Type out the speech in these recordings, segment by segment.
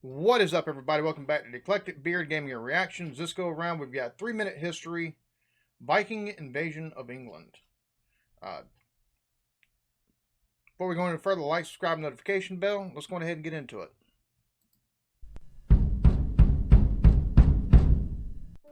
What is up, everybody? Welcome back to the Eclectic Beard Gaming and Reactions. This go around, we've got 3 minute history Viking Invasion of England. Uh, Before we go any further, like, subscribe, notification bell. Let's go ahead and get into it.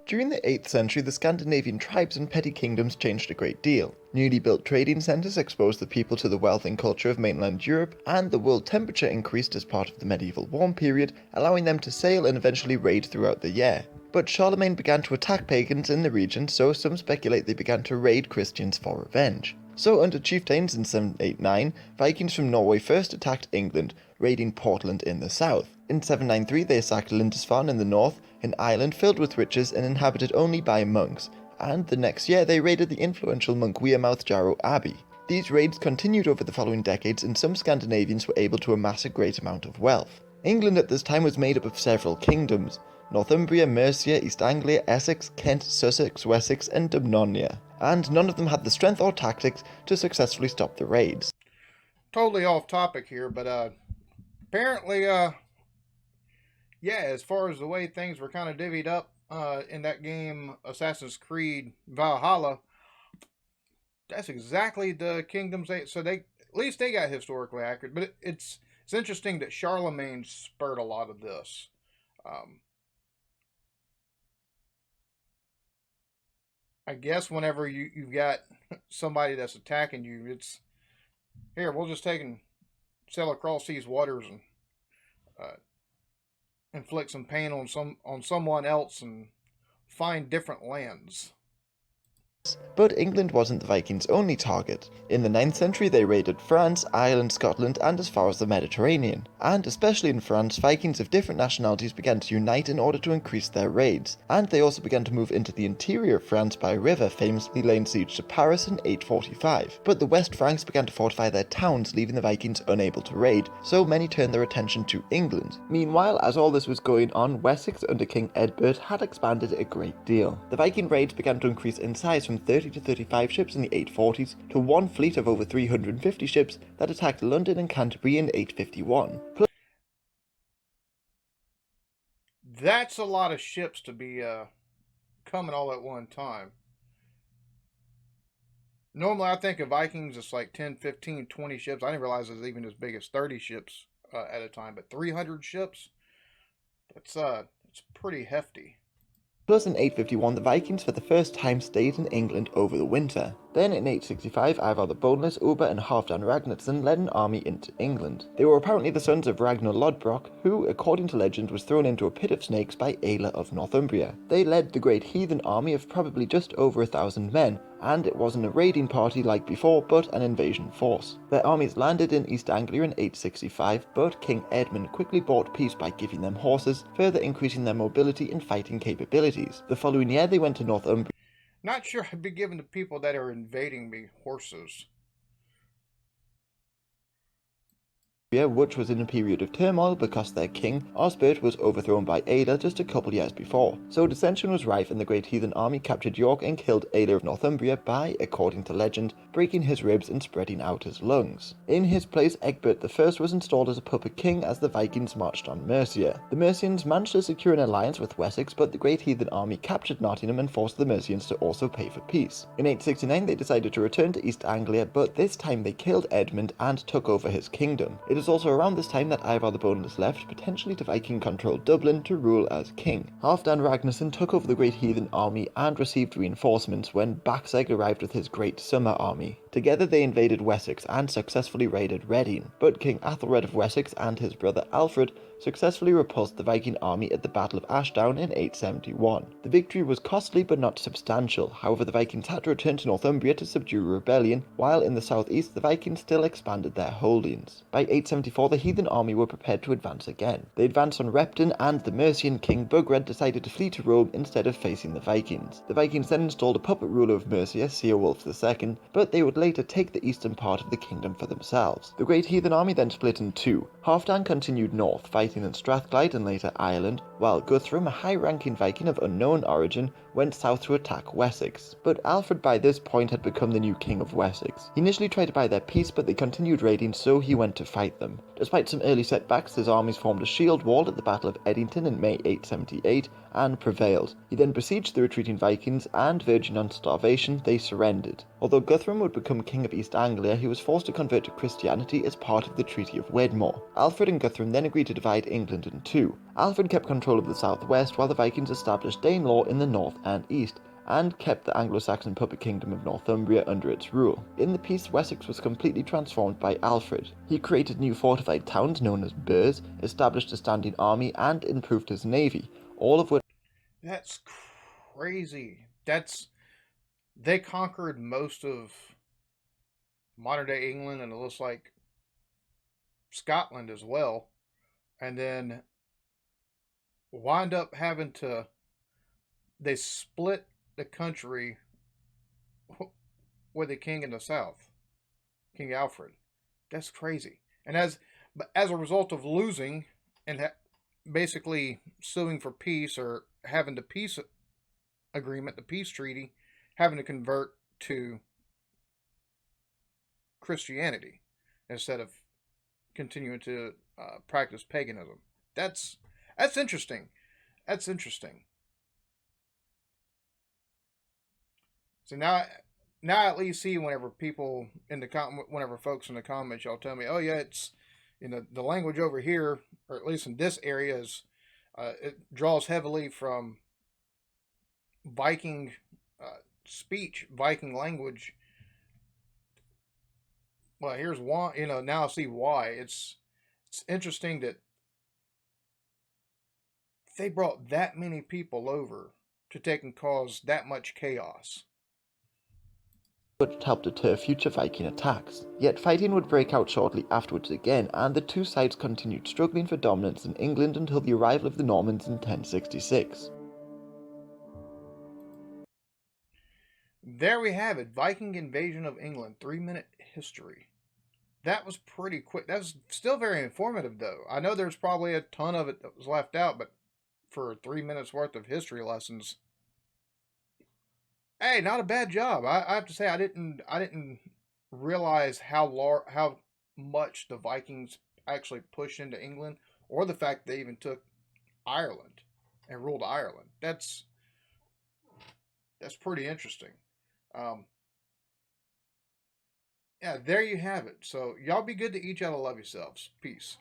During the 8th century, the Scandinavian tribes and petty kingdoms changed a great deal. Newly built trading centres exposed the people to the wealth and culture of mainland Europe, and the world temperature increased as part of the medieval warm period, allowing them to sail and eventually raid throughout the year. But Charlemagne began to attack pagans in the region, so some speculate they began to raid Christians for revenge. So under chieftains in 789, Vikings from Norway first attacked England, raiding Portland in the south. In 793 they sacked Lindisfarne in the north, an island filled with riches and inhabited only by monks, and the next year they raided the influential monk Wearmouth Jarrow Abbey. These raids continued over the following decades, and some Scandinavians were able to amass a great amount of wealth. England at this time was made up of several kingdoms: Northumbria, Mercia, East Anglia, Essex, Kent, Sussex, Wessex and Dumnonia, and none of them had the strength or tactics to successfully stop the raids. Totally off topic here, but apparently, yeah, as far as the way things were kind of divvied up in that game, Assassin's Creed Valhalla, that's exactly the kingdoms they at least they got historically accurate. But it's interesting that Charlemagne spurred a lot of this. Um, I guess whenever you've got somebody that's attacking you, it's here. We'll just take and sail across these waters and uh, inflict some pain on someone else and find different lands. But England wasn't the Vikings' only target. In the 9th century they raided France, Ireland, Scotland and as far as the Mediterranean. And especially in France, Vikings of different nationalities began to unite in order to increase their raids. And they also began to move into the interior of France by river, famously laying siege to Paris in 845. But the West Franks began to fortify their towns, leaving the Vikings unable to raid, so many turned their attention to England. Meanwhile, as all this was going on, Wessex under King Edbert had expanded a great deal. The Viking raids began to increase in size from 30 to 35 ships in the 840s to one fleet of over 350 ships that attacked London and Canterbury in 851. That's a lot of ships to be coming all at one time. Normally, I think of Vikings, it's like 10, 15, 20 ships. I didn't realize it was even as big as 30 ships at a time, but 300 ships, it's pretty hefty. Plus in 851 the Vikings for the first time stayed in England over the winter. Then in 865 Ivar the Boneless, Uber and Halfdan Ragnarsson led an army into England. They were apparently the sons of Ragnar Lodbrok, who, according to legend, was thrown into a pit of snakes by Aela of Northumbria. They led the great heathen army of probably just over 1,000 men, and it wasn't a raiding party like before, but an invasion force. Their armies landed in East Anglia in 865, but King Edmund quickly bought peace by giving them horses, further increasing their mobility and fighting capabilities. The following year they went to Northumbria. Not sure I'd be giving the people that are invading me horses. Which was in a period of turmoil because their king, Osbert, was overthrown by Aela just a couple years before. So dissension was rife and the great heathen army captured York and killed Aela of Northumbria by, according to legend, breaking his ribs and spreading out his lungs. In his place, Egbert I was installed as a puppet king as the Vikings marched on Mercia. The Mercians managed to secure an alliance with Wessex, but the great heathen army captured Nottingham and forced the Mercians to also pay for peace. In 869 they decided to return to East Anglia, but this time they killed Edmund and took over his kingdom. It is also around this time that Ivar the Boneless left, potentially to Viking-controlled Dublin, to rule as king. Halfdan Ragnarsson took over the great heathen army and received reinforcements when Bacseg arrived with his great summer army. Together they invaded Wessex and successfully raided Reading, but King Athelred of Wessex and his brother Alfred successfully repulsed the Viking army at the Battle of Ashdown in 871. The victory was costly but not substantial. However, the Vikings had to return to Northumbria to subdue a rebellion, while in the southeast the Vikings still expanded their holdings. By 874 the heathen army were prepared to advance again. They advanced on Repton, and the Mercian king Bugred decided to flee to Rome instead of facing the Vikings. The Vikings then installed a puppet ruler of Mercia, Ceolwulf II, but they would later later take the eastern part of the kingdom for themselves. The Great Heathen Army then split in two. Halfdan continued north, fighting in Strathclyde and later Ireland, while Guthrum, a high-ranking Viking of unknown origin, went south to attack Wessex. But Alfred by this point had become the new king of Wessex. He initially tried to buy their peace, but they continued raiding, so he went to fight them. Despite some early setbacks, his armies formed a shield wall at the Battle of Edington in May 878 and prevailed. He then besieged the retreating Vikings, and verging on starvation, they surrendered. Although Guthrum would become king of East Anglia, he was forced to convert to Christianity as part of the Treaty of Wedmore. Alfred and Guthrum then agreed to divide England in two. Alfred kept control of the southwest, while the Vikings established Danelaw in the north and east, and kept the Anglo-Saxon puppet kingdom of Northumbria under its rule. In the peace, Wessex was completely transformed by Alfred. He created new fortified towns known as burhs, established a standing army, and improved his navy, all of which... That's crazy. They conquered most of modern day England, and it looks like Scotland as well, and then wind up having to, they split the country with the king in the south, King Alfred. That's crazy. And as a result of losing and basically suing for peace, or having the peace agreement, the peace treaty, having to convert to Christianity instead of continuing to practice paganism. That's interesting. That's interesting. So now I at least see, whenever people in the whenever folks in the comments, y'all tell me, oh yeah, it's, the language over here, or at least in this area, is it draws heavily from Viking speech, Viking language. Well, here's why. Now I see why. It's interesting that they brought that many people over to take and cause that much chaos. helped deter future Viking attacks. Yet fighting would break out shortly afterwards again, and the two sides continued struggling for dominance in England until the arrival of the Normans in 1066. There we have it, Viking Invasion of England, 3-minute history. That was pretty quick. That was still very informative, though. I know there's probably a ton of it that was left out, but for 3 minutes worth of history lessons, hey, not a bad job. I have to say, I didn't realize how much the Vikings actually pushed into England, or the fact they even took Ireland and ruled Ireland. That's pretty interesting. Um, yeah, there you have it. So y'all be good to each other. Love yourselves. Peace.